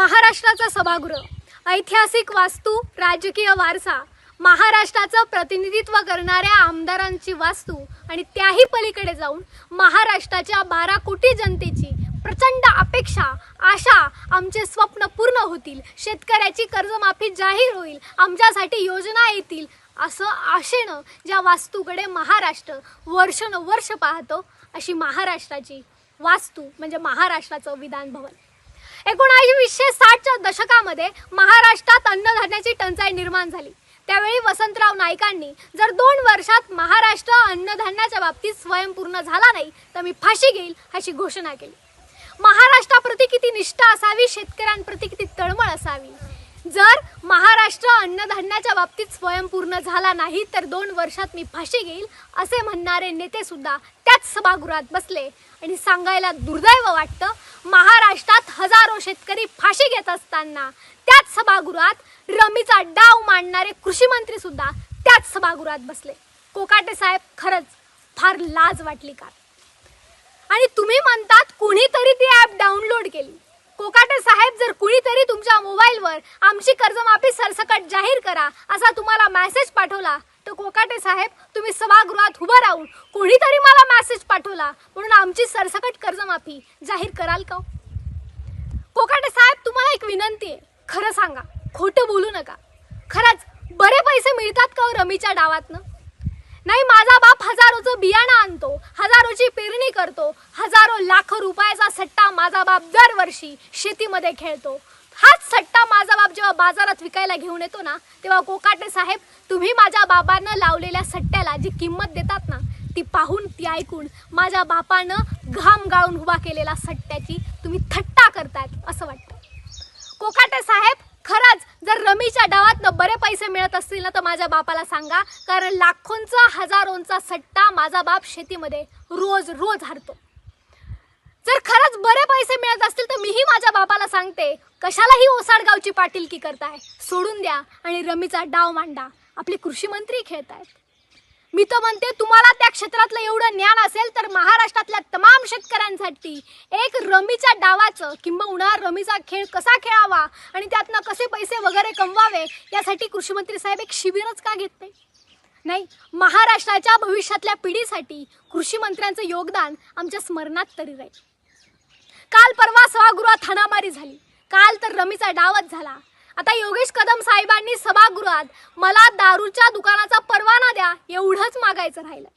महाराष्ट्राचा सभागृह, ऐतिहासिक वास्तू, राजकीय वारसा, महाराष्ट्राचं प्रतिनिधित्व करणाऱ्या आमदारांची वास्तू आणि त्याही पलीकडे जाऊन महाराष्ट्राच्या 12 कोटी जनतेची प्रचंड अपेक्षा, आशा, आमचे स्वप्न पूर्ण होतील, शेतकऱ्याची कर्जमाफी जाहीर होईल, आमच्यासाठी योजना येतील असं आशेनं ज्या वास्तूकडे महाराष्ट्र वर्षानुवर्ष पाहतो, अशी महाराष्ट्राची वास्तू म्हणजे महाराष्ट्राचं विधान भवन. 1960च्या दशकामध्ये महाराष्ट्रात अन्नधान्याची टंचाई निर्माण झाली. त्यावेळी वसंतराव नाईकांनी जर 2 वर्षात महाराष्ट्र अन्नधान्याच्या बाबतीत स्वयंपूर्ण झाला नाही तर मी फाशी घेईल अशी घोषणा केली. महाराष्ट्राप्रती किती निष्ठा असावी, शेतकऱ्यांप्रती किती तळमळ असावी. जर महाराष्ट्र अन्नधान्याच्या बाबतीत स्वयंपूर्ण झाला नाही तर 2 वर्षात मी फाशी घेईल असे म्हणणारे नेते सुद्धा त्याच सभागृहात बसले. आणि सांगायला दुर्दैव वाटतं, महाराष्ट्रात हजारो शेतकरी फाशी घेत असताना त्याच सभागृहात रमीचा डाव मांडणारे कृषी मंत्री सुद्धा त्याच सभागृहात बसले. कोकाटे साहेब, खरंच फार लाज वाटली का? आणि तुम्ही म्हणतात कुणीतरी ती ॲप डाउनलोड केली. कोकाटे साहेब, जर कुणीतरी तुमच्या मोबाईलवर आमची कर्जमाफी सरसकट जाहीर करा असा तुम्हाला मेसेज पाठवला तर कोकाटे साहेब, तुम्ही सभागृहात उभं राहून कोणीतरी मला मेसेज पाठवला म्हणून आमची सरसकट कर्जमाफी जाहीर कराल का? कोकाटे साहेब, तुम्हाला एक विनंती आहे, खरं सांगा, खोटं बोलू नका. खरंच बरे पैसे मिळतात का रमीच्या डावातनं? नाही, माझा बाप हजारोचं बियाणं आणतो, हजारोची पेरणी करतो, हजारो लाखो रुपयाचा सट्टा माझा बाप दरवर्षी शेतीमध्ये खेळतो. हाच सट्टा माझा बाप जेव्हा बाजारात विकायला घेऊन येतो ना, तेव्हा कोकाटे साहेब, तुम्ही माझ्या बाबांना लावलेल्या सट्ट्याला जी किंमत देतात ना, ती पाहून, ती ऐकून माझ्या बापानं घाम गाळून उभा केलेला सट्ट्याची तुम्ही थट्टा करतायत असं वाटतं. कोकाटे साहेब, खरंच जर रमीच्या डावातनं बरे पैसे मिळत असतील ना तर माझ्या बापाला सांगा, कारण लाखोंचा, हजारोंचा सट्टा माझा बाप शेतीमध्ये रोज रोज हरतो. जर खरंच बरे पैसे मिळत असतील तर मीही माझ्या बापाला सांगते, कशाला ही ओसाडगावची पाटीलकी करताय, सोडून द्या आणि रमीचा डाव मांडा. आपले कृषी मंत्री खेळतायत. मी तर म्हणते, तुम्हाला त्या क्षेत्रातलं एवढं ज्ञान असेल तर महाराष्ट्रातल्या तमाम शेतकऱ्यांसाठी एक रमीच्या डावाचं किंबहुना रमीचा खेळ कसा खेळावा आणि त्यातनं कसे पैसे वगैरे कमवावे यासाठी कृषी मंत्री साहेब एक शिबिरच का घेत नाही? महाराष्ट्राच्या भविष्यातल्या पिढीसाठी कृषी मंत्र्यांचं योगदान आमच्या स्मरणात तरी राहील. काल परवा सभागृहात हाणामारी झाली, काल तर रमीचा डावच झाला. आता योगेश कदम साहेबांनी सभागृहात मला दारूच्या दुकानाचा परवाना द्या एवढंच मागायचं राहिलं.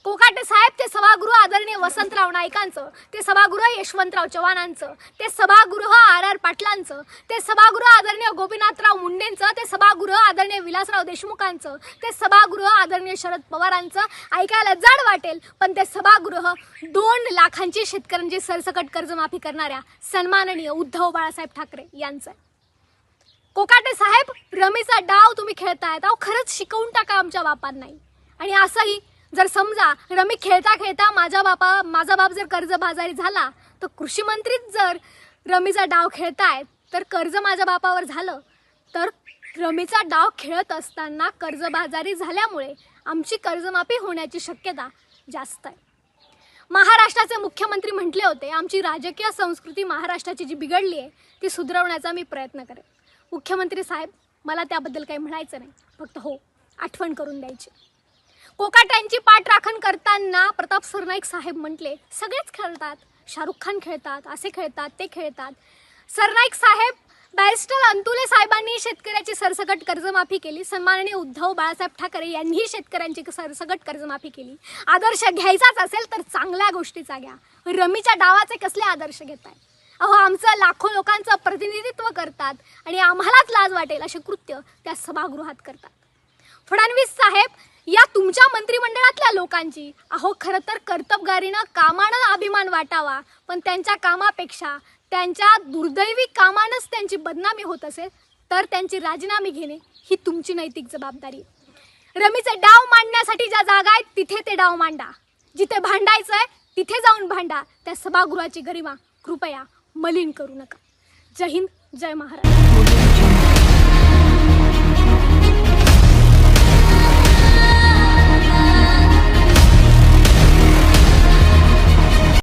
कोकाटे साहेब, ते सभागृह आदरणीय वसंतराव नाईकांचं, ते सभागृह यशवंतराव चव्हाणांचं, ते सभागृह आर पाटलांचं, ते सभागृह आदरणीय गोपीनाथराव मुंडेंचं, ते सभागृह आदरणीय विलासराव देशमुखांचं, ते सभागृह आदरणीय शरद पवारांचं. ऐकायला जड वाटेल पण ते सभागृह 2 लाखांची शेतकऱ्यांची सरसकट कर्जमाफी करणाऱ्या सन्माननीय उद्धव बाळासाहेब ठाकरे यांचं. कोकाटे साहेब, रमीचा डाव तुम्ही खेळतायत. अहो, खरंच शिकवून टाका आमच्या बापांनाही. आणि असंही जर समजा रमी खेळता खेळता माझा बाप जर कर्जबाजारी झाला तर कृषी मंत्रीच जर रमीचा डाव खेळतायत तर कर्ज माझ्या बापावर झालं तर रमीचा डाव खेळत असताना कर्जबाजारी झाल्यामुळे आमची कर्जमाफी होण्याची शक्यता जास्त आहे. महाराष्ट्राचे मुख्यमंत्री म्हटले होते, आमची राजकीय संस्कृती महाराष्ट्राची जी बिघडली आहे ती सुधारवण्याचा मी प्रयत्न करेन. मुख्यमंत्री साहेब, मला त्याबद्दल काही म्हणायचं नाही, फक्त हो आठवण करून द्यायची. कोकाट्यांची पाठराखण करताना प्रताप सरनाईक साहेब म्हटले, सगळेच खेळतात, शाहरुख खान खेळतात, असे खेळतात, ते खेळतात. सरनाईक साहेब, बॅरिस्टर अंतुले साहेबांनी शेतकऱ्याची सरसकट कर्जमाफी केली, सन्माननीय उद्धव बाळासाहेब ठाकरे यांनीही शेतकऱ्यांची सरसकट कर्जमाफी केली. आदर्श घ्यायचाच असेल तर चांगल्या गोष्टीचा घ्या. रमीच्या डावाचे कसले आदर्श घेताय? अहो, आमचं लाखो लोकांचं प्रतिनिधित्व करतात आणि आम्हालाच लाज वाटेल असे कृत्य त्या सभागृहात करतात. फडणवीस साहेब, या तुमच्या मंत्रिमंडळातल्या लोकांची खरं तर कर्तबगारीनं कामानं अभिमान वाटावा, पण त्यांच्या कामापेक्षा त्यांच्या दुर्दैवी कामानंच त्यांची बदनामी होत असेल तर त्यांची राजीनामे घेणे ही तुमची नैतिक जबाबदारी आहे. रमीचे डाव मांडण्यासाठी ज्या जागा आहेत तिथे ते डाव मांडा, जिथे भांडायचं आहे तिथे जाऊन भांडा. त्या सभागृहाची गरिमा कृपया मलिन करू नका. जय हिंद, जय महाराष्ट्र.